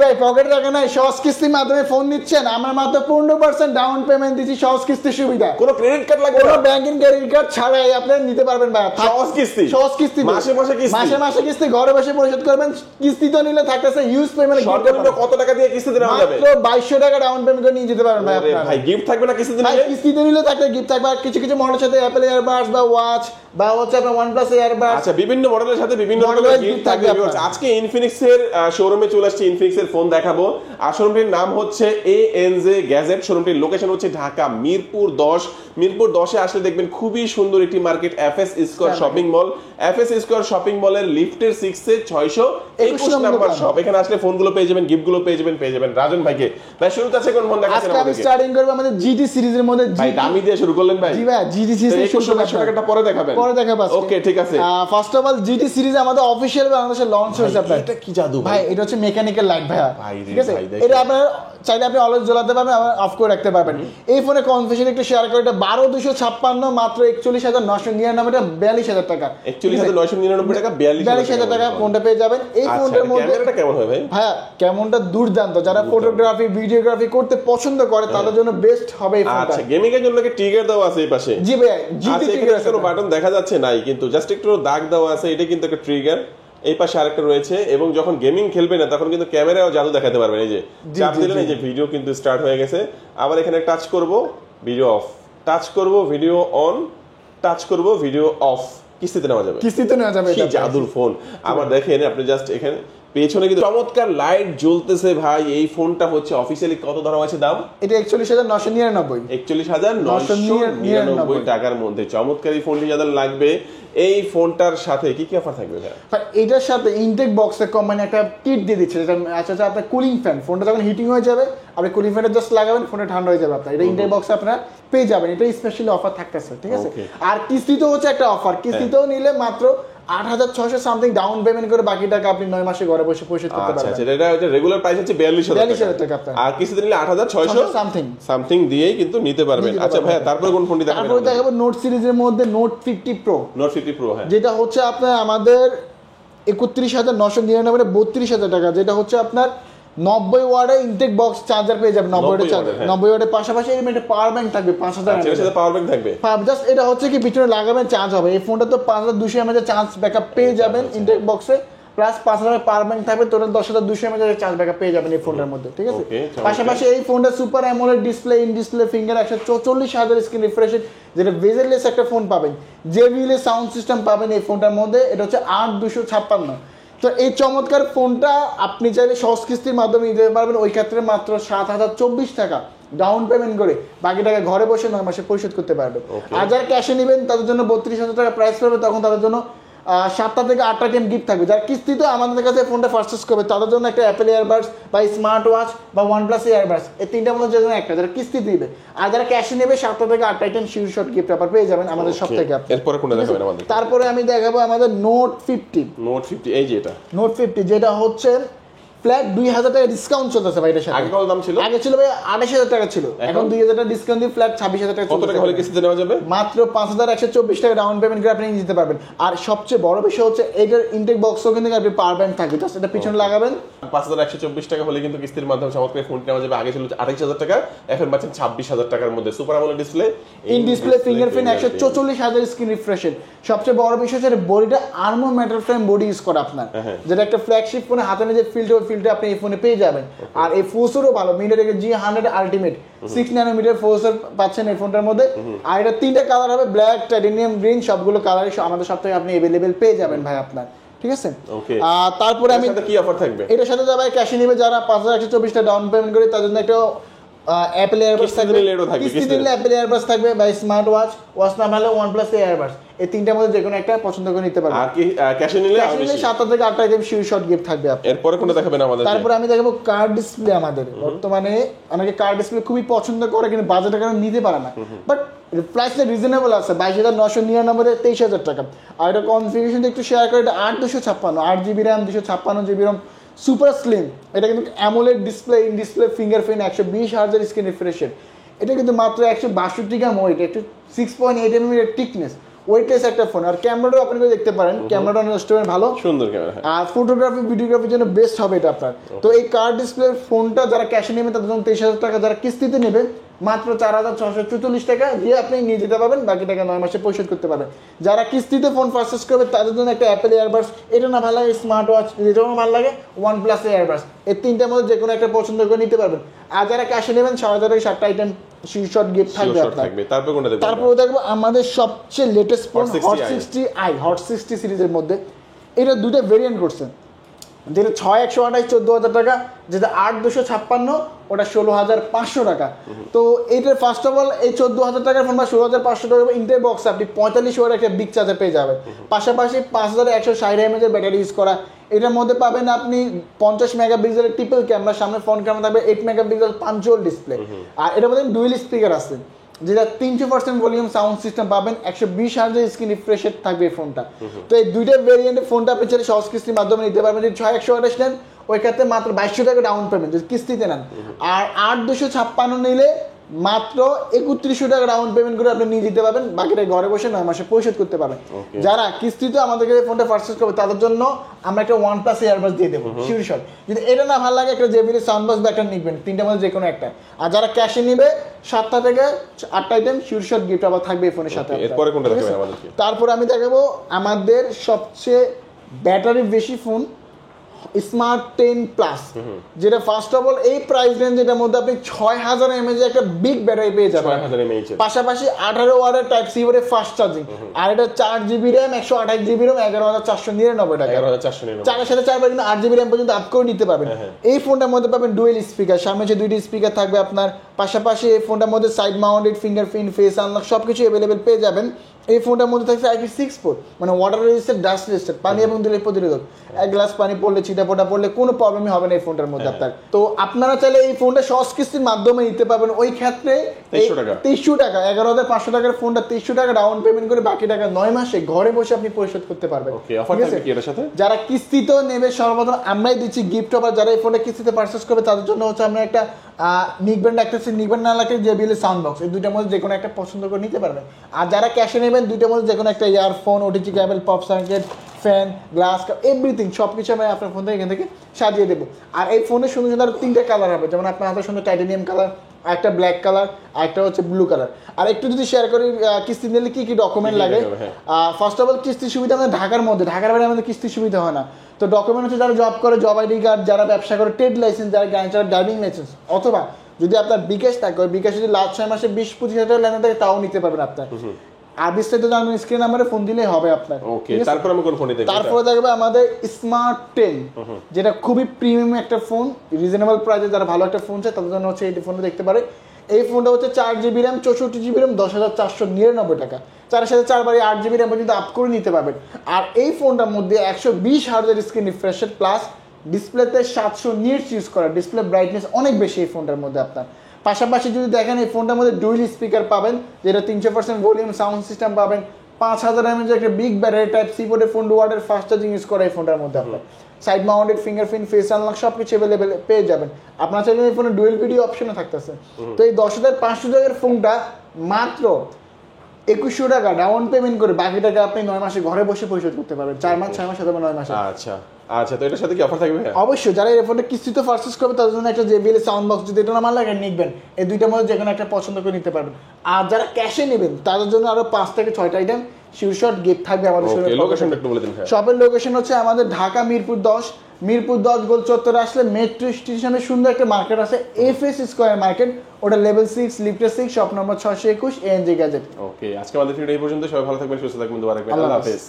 ভাই পকেটে টাকা নাই, সহজ কিস্তির মাধ্যমে ফোন নিচ্ছেন, আমরা মাত্র 15% ডাউন পেমেন্ট দিচ্ছি, সহজ কিস্তির সুবিধা। কোনো ক্রেডিট কার্ড লাগবে না, কোনো ব্যাংকিং ক্রেডিট কার্ড ছাড়াই আপনি নিতে পারবেন ভাই। সহজ কিস্তি, সহজ কিস্তি, মাসে মাসে কিস্তি, মাসে মাসে কিস্তি ঘরে বসে পরিশোধ করবেন। কিস্তি তো নিলে থাকতেছে হিউজ পেমেন্ট। সর্বনিম্ন কত টাকা দিয়ে কিস্তিতে নেওয়া যাবে? মাত্র 2200 টাকা ডাউন পেমেন্ট করে নিয়ে যেতে পারবেন ভাই আপনারা। ভাই গিফট থাকবে না কিস্তিতে নিলে? ভাই কিস্তিতে নিলে থাকবে গিফট থাকবে, আর কিছু কিছু মডেলের সাথে অ্যাপল ইয়ারবাডস বা ওয়াচ বা হচ্ছে আপনার OnePlus ইয়ারবাডস। আচ্ছা, বিভিন্ন মডেলের সাথে বিভিন্ন রকমের গিফট থাকবে। আজকে ইনফিনিক্স এর শোরুমে চলে আসছে, ইনফিনিক্স এর ফোন দেখাবো। আর শোরুমটির নাম হচ্ছে ANJ গ্যাজেট। শোরুমটির লোকেশন হচ্ছে ঢাকা মিরপুর 10। মিরপুর 10-এ আসলে দেখবেন খুবই সুন্দর একটি market, FS square shopping mall. FS square shopping মলের লিফটের 6-এ 621 নাম্বার শপ। এখানে আসলে ফোনগুলো পেয়ে যাবেন, গিফটগুলো পেয়ে যাবেন রাজন ভাইকে। ভাই শুরুতে আছে কোন ফোন দেখাচ্ছেন আমাদেরকে? আজকে আমি স্টার্টিং করব আমাদের GT সিরিজের মধ্যে। ভাই দামি দিয়ে শুরু করলেন ভাই? জি ভাই, GT সিরিজ 2100 টাকাটা পরে দেখাবেন। পরে দেখাবো। ওকে ঠিক আছে। First of all GT series আমাদের অফিশিয়াল বাংলাদেশে লঞ্চ হয়েছে। আপনার এটা কি জাদু ভাই? এটা হচ্ছে মেকানিক্যাল লাইট ভাই, ঠিক আছে? ভাই এটা আপনার চাইলে আপনি অলওয়েজ জ্বালাতে পারবেন, আবার অফ করে রাখতে পারবেন। এই ফোনের কনফিগারেশন একটু শেয়ার করে। এটা 12256 মাত্র 41999 টাকা, 42000 টাকা। 41999 টাকা, 42000 টাকা ফোনটা পেয়ে যাবেন। এই ফোনটার মধ্যে ক্যামেরাটা কেমন হয় ভাই? ভাই কেমনটা দুর্দান্ত। যারা ফটোগ্রাফি ভিডিওগ্রাফি করতে পছন্দ করে তাদের জন্য বেস্ট হবে এই ফোনটা। আচ্ছা, গেমিং এর জন্য কি ট্রিগার দেওয়া আছে এই পাশে? জি ভাই, GT ট্রিগার কোনো বাটন দেখা যাচ্ছে নাই, কিন্তু জাস্ট একটু দাগ দেওয়া আছে। এটা কিন্তু একটা ট্রিগার। এই পাশে আরেকটা রয়েছে, এবং যখন গেমিং খেলবেন না তখন কিন্তু ক্যামেরাও জাদু দেখাতে পারবেন। এই যে চাপ দিলেন, এই যে ভিডিও কিন্তু স্টার্ট হয়ে গেছে। আবার এখানে টাচ করব, ভিডিও অফ, টাচ করব, ভিডিও অন, টাচ করব, ভিডিও অফ। কিস্তিতে নেওয়া যাবে, কিস্তিতে নেওয়া যাবে। কি জাদুর ফোন! আবার দেখেন আপনি জাস্ট এখানে পেছনে কিন্তু চমৎকার লাইট জ্বলতেছে ভাই। এই ফোনটা হচ্ছে অফিশিয়ালি কত ধরা হয়েছে দাম? এটা 41999। 41999 টাকার মধ্যে চমৎকার এই ফোনটি যাদের লাগবে, এই ফোনটার সাথে কি কি অফার থাকবে ভাই? এটার সাথে ইনটেক বক্সে কোম্পানি একটা কিট দিয়ে দিচ্ছে, যেটা আচ্ছা আপনার কুলিং ফ্যান। ফোনটা যখন হিটিং হয়ে যাবে আপনি কুলিং ফ্যানটা জাস্ট লাগাবেন, ফোনটা ঠান্ডা হয়ে যাবে আপনার। এটা ইনটেক বক্সে আপনারা পেয়ে যাবেন। এটা স্পেশালি অফার থাকতেছে, ঠিক আছে? আর কিস্তিতেও হচ্ছে একটা অফার। কিস্তিতেও নিলে মাত্র 8600 সামথিং ডাউন পেমেন্ট করে বাকি টাকা আপনি 9 মাসে ঘরে বসে পরিশোধ করতে পারবেন। আচ্ছা, এটা রেগুলার প্রাইস হচ্ছে 42000 টাকা। আর কিস্তিতে নিলে 8600 সামথিং দিয়েই কিন্তু নিতে পারবেন। আচ্ছা ভাই, তারপর কোন ফোনটি দেখাবেন? তারপর দেখাবো নোট সিরিজের মধ্যে নোট 50 প্রো। নোট 50 প্রো, হ্যাঁ, যেটা হচ্ছে আপনার আমাদের 31999 32000 টাকা। যেটা হচ্ছে আপনার 90 ওয়াটের ইনটেক বক্স চার্জার পেয়ে যাবেন। 90 ওয়াটের চার্জার, 90 ওয়াটের পাশাপাশি এর মধ্যে পাওয়ার ব্যাংক থাকবে 5000 mAh। এর সাথে পাওয়ার ব্যাংক থাকবে। জাস্ট এটা হচ্ছে কি পিছনে লাগাবেন, চার্জ হবে। এই ফোনটা তো 5200 mAh চার্জ ব্যাকআপ পেয়ে যাবেন ইনটেক বক্সে, প্লাস 5000 পাওয়ার ব্যাংক থাকবে। টোটাল 10200 mAh চার্জ ব্যাকআপ পেয়ে যাবেন এই ফোনটার মধ্যে, ঠিক আছে? পাশাপাশি এই ফোনটা super AMOLED display, in display finger, 144000 screen refresh, যেটা বেজেললেস একটা ফোন পাবেন। JBL সাউন্ড সিস্টেম পাবেন এই ফোনটার মধ্যে। এটা হচ্ছে 8256। তো এই চমৎকার ফোনটা আপনি চাইলে সহজ কিস্তির মাধ্যমে নিতে পারবেন। ওই ক্ষেত্রে মাত্র 7024 টাকা ডাউন পেমেন্ট করে বাকি টাকা ঘরে বসে 9 মাসে পরিশোধ করতে পারবেন। আর যারা ক্যাশে নেবেন তাদের জন্য 32000 টাকা প্রাইস পড়বে। তখন তাদের জন্য 7টা থেকে 8টা টিম গিফট থাকবে। যারা কিস্তিতে আমাদের কাছে ফোনটা পারচেজ করবে তাদের জন্য একটা অ্যাপল ইয়ারবাডস বা স্মার্ট ওয়াচ বা OnePlus ইয়ারবাডস, এই তিনটার মধ্যে যে কোনো একটা যারা কিস্তি দিবে। আর যারা ক্যাশে নেবে 7টা থেকে 8টা item sure shot gift paper পেয়ে যাবেন আমাদের সব থেকে। এরপরে কোনটা দেখাবেন আমাদের? তারপরে আমি দেখাবো আমাদের নোট 50। নোট 50, এই যে এটা নোট 50, যেটা হচ্ছে ফ্ল্যাট 2000 টাকা ডিসকাউন্ট চলতেছে ভাই। এটার সাথে আগে কত দাম ছিল? আগে ছিল ভাই 28000 টাকা ছিল, এখন 2000 টাকা ডিসকাউন্ট দিয়ে ফ্ল্যাট 26000 টাকা। কত টাকা হলে কিস্তিতে নেওয়া যাবে? মাত্র 5124 টাকা ডাউন পেমেন্ট করে আপনি নিয়ে যেতে পারবেন। আর সবচেয়ে বড় বিষয় হচ্ছে এটার ইনটেক বক্সও কিন্তু আপনি পাওয়ার ব্যাংক থাকবে, জাস্ট এটা পিছনে লাগাবেন। 5124 টাকা হলে কিন্তু কিস্তির মাধ্যমে চমৎকার ফোন নেওয়া যাবে। আগে ছিল 28000 টাকা, এখন পাচ্ছেন 26000 টাকার মধ্যে। Super AMOLED display, in display fingerprint, 144000 screen refresh. সবচেয়ে বড় বিষয় হচ্ছে বডিটা আর্মো মেটাল ফ্রেম বডি ইউজ করা আপনার, যেটা একটা ফ্ল্যাগশিপ ফোনে হাতে নিয়ে যে ফিল্ডটা আপনি এই ফোনে পেয়ে যাবেন। আর এই প্রসেসরও ভালো, MediaTek G100 ultimate 6 nanometre processor পাচ্ছেন এই ফোনটার মধ্যে। আর এটা 3টা কালার হবে, ব্ল্যাক, টাইটানিয়াম, গ্রিন, সবগুলো কালারই আমাদের সব থেকে আপনি अवेलेबल পেয়ে যাবেন ভাই আপনার, ঠিক আছে? তারপরে আমি কি অফার থাকবে এটার সাথে? যাবে ক্যাশে নিবে যারা 5124 টাকা ডাউন পেমেন্ট করে তাদের জন্য একটা অ্যাপল ইয়ারবাডস থাকবে। কিস্তি দিলে অ্যাপল ইয়ারবাডস থাকবে বা স্মার্ট ওয়াচ না হলে OnePlus ইয়ারবাডস। এই তিনটার মধ্যে যে কোনো একটা পছন্দ করে নিতে পারবেন। আর কি ক্যাশে নিলে 7টা থেকে 8টা আইটেম শিওর শট গিফট থাকবে আপনার। এরপরে কোনটা দেখাবেন আমাদের? তারপরে আমি দেখাবো কার্ড ডিসপ্লে। আমাদের বর্তমানে অনেকে কার্ড ডিসপ্লে খুবই পছন্দ করে কিন্তু বাজেটের কারণে নিতে পারে না, বাট প্রাইসটা রিজনেবল আছে। 22999 23000 টাকা। আর এটা কনফিগারেশনটা একটু শেয়ার করে। এটা 8256, 8GB RAM, 256GB RAM, super slim. এটা কিন্তু AMOLED display, in display fingerprint, 120Hz screen refresh. এটা কিন্তু মাত্র 162 গ্রাম ওয়েট, একটু 6.8 mm এর থিকনেস, ওয়েটলেস একটা ফোন। আর ক্যামেরাটাও আপনি দেখতে পারেন, ক্যামেরাটা অনেক ভালো, সুন্দর ক্যামেরা। আর ফটোগ্রাফি ভিডিওগ্রাফির জন্য বেস্ট হবে এটা আপনার। তো এই কার্ড ডিসপ্লে ফোনটা যারা ক্যাশে নেবে তাদের জন্য 23,000 টাকা, যারা কিস্তিতে নেবে মাত্র 4,644 টাকা দিয়ে আপনি নিয়ে যেতে পারবেন, বাকি টাকা 9 মাসে পরিশোধ করতে পারবেন। যারা কিস্তিতে ফোন পারচেজ করবে তাদের জন্য একটা অ্যাপেল এয়ারবাডস, এটা না ভালো লাগে স্মার্ট ওয়াচ, যেটাও ভালো লাগে OnePlus এয়ারবাডস, এই তিনটার মধ্যে যে কোনো একটা পছন্দ করে নিতে পারবেন। আর যারা ক্যাশে নেবেন 7,000 থেকে 7টা আইটেম শর্ট গিফট থাকবে আপনার। তারপর কোনটা দেখব? তারপর দেখবো আমাদের সবচেয়ে লেটেস্ট ফোন Hot 60 সিরিজের মধ্যে এটা দুটো ভেরিয়েন্ট করছে, যেটা 6128 14,000 টাকা, যেটা 8256 ওটা 16,500 টাকা। তো এইটার ফার্স্ট অফ অল এই 14,000 টাকার ফোন বা 16,500 টাকা ইন্টার বক্সে আপনি 45 ওয়াটের একটা বিগ চার্জার পেয়ে যাবেন, পাশাপাশি 5160 mAh এর ব্যাটারি ইউজ করা। এটার মধ্যে পাবেন আপনি 50 মেগাপিক্সেলের ট্রিপল ক্যামেরা, সামনে ফ্রন্ট ক্যামেরা থাকবে 8 মেগাপিক্সেল পাঞ্চুয়াল ডিসপ্লে, আর এটার মধ্যে ডুয়েল স্পিকার আছে, যেটা 300% ভলিউম সাউন্ড সিস্টেম পাবেন, 120 হার্টজের স্ক্রিন রিফ্রেশ রেট থাকবে এই ফোনটা। তো এই দুইটা ভেরিয়েন্টের ফোনটা আপনি চাইলে সহজ কিস্তির মাধ্যমে নিতে পারবেন। যদি 6128 নেন ওই ক্ষেত্রে মাত্র 2200 টাকা ডাউন পেমেন্ট যদি কিস্তিতে নেন, আর 8256 নিলে মাত্র 3100 টাকা ডাউন পেমেন্ট করে আপনি নিয়ে যেতে পারবেন, বাকিটা ঘরে বসে 9 মাসে পরিশোধ করতে পারবেন। যারা কিস্তিতে আমাদেরকে ফোনটা পারচেজ করবে তাদের জন্য আমরা একটা OnePlus এয়ারবাডস দিয়ে দেবো শিওর শট। যদি এটা না ভালো লাগে একটা JBL সাউন্ড বক্স বা একটা নিবেন, তিনটার মধ্যে যে কোনো একটা। আর যারা ক্যাশে নিবে 7টা থেকে 8টা আইটেম শিওর শট গিফট আবার থাকবে এই ফোনের সাথে। এরপরে কোনটা দেখাবেন আমাদেরকে? তারপর আমি দেখাবো আমাদের সবচেয়ে ব্যাটারি বেশি ফোন স্মার্ট 10 প্লাস, যেটা ফার্স্ট অফ অল এই প্রাইস রেঞ্জ যেটার মধ্যে আপনি 6000 mAh একটা বিগ ব্যাটারি পেয়ে যাবেন, 6000 mAh, পাশাপাশি 18 ওয়াটের টাইপ সি বোর্ডে ফাস্ট চার্জিং, আর এটা 4GB RAM 128GB RAM 11,499 টাকা, 11,499 চারের সাথে 4 কিন্তু 8GB RAM পর্যন্ত আপ করে নিতে পারবেন। এই ফোনটার মধ্যে পাবেন ডুয়েল স্পিকার, সামনে যে দুইটি স্পিকার থাকবে আপনার, পাশাপাশি এই ফোনটার মধ্যে side mounted fingerprint, face unlock সবকিছু অ্যাভেলেবেল পেয়ে যাবেন। এই ফোনটার মধ্যে থাকছে IP6 পোর্ট, মানে ওয়াটার রেজিস্ট্যান্ট, ডাস্ট রেজিস্ট্যান্ট, পানি এবং ধুলোর প্রতিরোধক। এক গ্লাস পানি পড়লে ছিটাফোটা পড়লে কোনো প্রবলেমই হবে না এই ফোনটার মধ্যে আপনার। তো আপনারা চাইলে এই ফোনটা সহজ কিস্তির মাধ্যমে নিতে পারবেন, ওই ক্ষেত্রে 2300 টাকা 11,500 টাকার ফোনটা 2300 টাকা ডাউন পেমেন্ট করে বাকি টাকা 9 মাসে ঘরে বসে আপনি পরিশোধ করতে পারবেন। যারা কিস্তিতে নেবে সর্বপ্রথম আমরাই দিচ্ছি গিফট অফার। যারা এই ফোনটা কিস্তিতে পারচেজ করবে তাদের জন্য হচ্ছে আমরা একটা নিকব্যান্ড একটা নিকব্যান্ড না লাগে JBL সাউন্ড বক্স, এই দুইটার মধ্যে যে কোনো একটা পছন্দ করে নিতে পারবেন। আর যারা ক্যাশে নেবেন দুইটার মধ্যে যে কোনো একটা earphone, OTG cable, pop circuit, fan, glass, everything সবকিছু আমি আপনার ফোন থেকে এখান থেকে সাজিয়ে দেবো। আর এই ফোনের সুন্দর সুন্দর 3টা কালার হবে, যেমন আপনার হাতের সুন্দর টাইটানিয়াম কালার, একটা ব্ল্যাক কালার, একটা হচ্ছে ব্লু কালার। আর একটু যদি শেয়ার করি কিস্তি নিলে কি কি ডকুমেন্ট লাগে। ফার্স্ট অফ অল কিস্তির সুবিধা আমাদের ঢাকার মধ্যে, ঢাকার বাইরে আমাদের কিস্তির সুবিধা হয় না। তো ডকুমেন্ট হচ্ছে যারা জব করে জব ID কার্ড, যারা ব্যবসা করে ট্রেড লাইসেন্স, যারা গাড়ি চালায় ড্রাইভিং লাইসেন্স, অথবা যদি আপনার বিকাশ থাকে ওই বিকাশ যদি লাস্ট 6 মাসে 20-25 হাজার লেনদেন থাকে তাও নিতে পারবেন আপনার। আর বিস্তারিত জানবেন স্ক্রিন নাম্বারে ফোন দিলেই হবে আপনার। তারপর আমি কোন ফোন দেখব? তারপরে দেখবে আমাদের স্মার্ট 10, যেটা খুবই প্রিমিয়াম একটা ফোন, রিজনেবল প্রাইসে যারা ভালো একটা ফোন চায় তাদের জন্য হচ্ছে এই ফোনটা দেখতে পারে। এই ফোনটা হচ্ছে 4GB RAM 64GB RAM 10,499 টাকা, 4-এর সাথে 4 বাড়ি 8GB RAM পর্যন্ত আপ করে নিতে পারবেন। আর এই ফোনটার মধ্যে 120 হার্টজের স্ক্রিন রিফ্রেশ রেট প্লাস ডিসপ্লেতে 700 নিটস ইউজ করা, ডিসপ্লে ব্রাইটনেস অনেক বেশি এই ফোনটার মধ্যে আপনার। পাশাপাশি যদি দেখেন এই ফোনটার মধ্যে ডুয়েল স্পিকার পাবেন, যেটা 300% ভলিউম সাউন্ড সিস্টেম পাবেন, 5000 mAh একটা বিগ ব্যাটারি টাইপ সি পোর্টে phone water fast charging use করা এই ফোনটার মধ্যে আপনার। Side mounted fingerprint, face unlock সবকিছু অ্যাভেলেবেল পেয়ে যাবেন। আপনার চাইলে এই ফোনে ডুয়েল ভিডিও অপশনও থাকতেছে। তো এই 10,500 টাকার ফোনটা মাত্র 2100 টাকা ডাউন পেমেন্ট করে বাকি টাকা আপনি 9 মাসে ঘরে বসে পরিশোধ করতে পারবেন, 4 মাস 6 মাস অথবা 9 মাসে। আচ্ছা আচ্ছা, তো এটার সাথে কি অফার থাকবে? অবশ্যই, যারা এই ফোনটা কিস্তিতে পারচেজ করবে তাদের জন্য একটা JBL সাউন্ড বক্স, যদি এটা না লাগে নিবেন, এই দুইটার মধ্যে যে কোনো একটা পছন্দ করে নিতে পারবেন। আর যারা ক্যাশে নেবেন তাদের জন্য আরো 5 থেকে 6টা আইটেম শিওর শট গিফট থাকবে আমাদের শপের। লোকেশনটা একটু বলে দিন। শপের লোকেশন হচ্ছে আমাদের ঢাকা মিরপুর 10 গোল চত্বরে আসলে মেট্রো স্টেশনের সুন্দর একটা মার্কেট আছে, FS স্কয়ার মার্কেট, ওটা লেভেল 6 লিফটে 6 শপ নম্বর 621 ANJ গ্যাজেট। ওকে, আজকে আমাদের ভিডিও এই পর্যন্ত। সবাই ভালো থাকবেন, সুস্থ থাকবেন, দোয়া রাখবেন। আল্লাহ হাফেজ।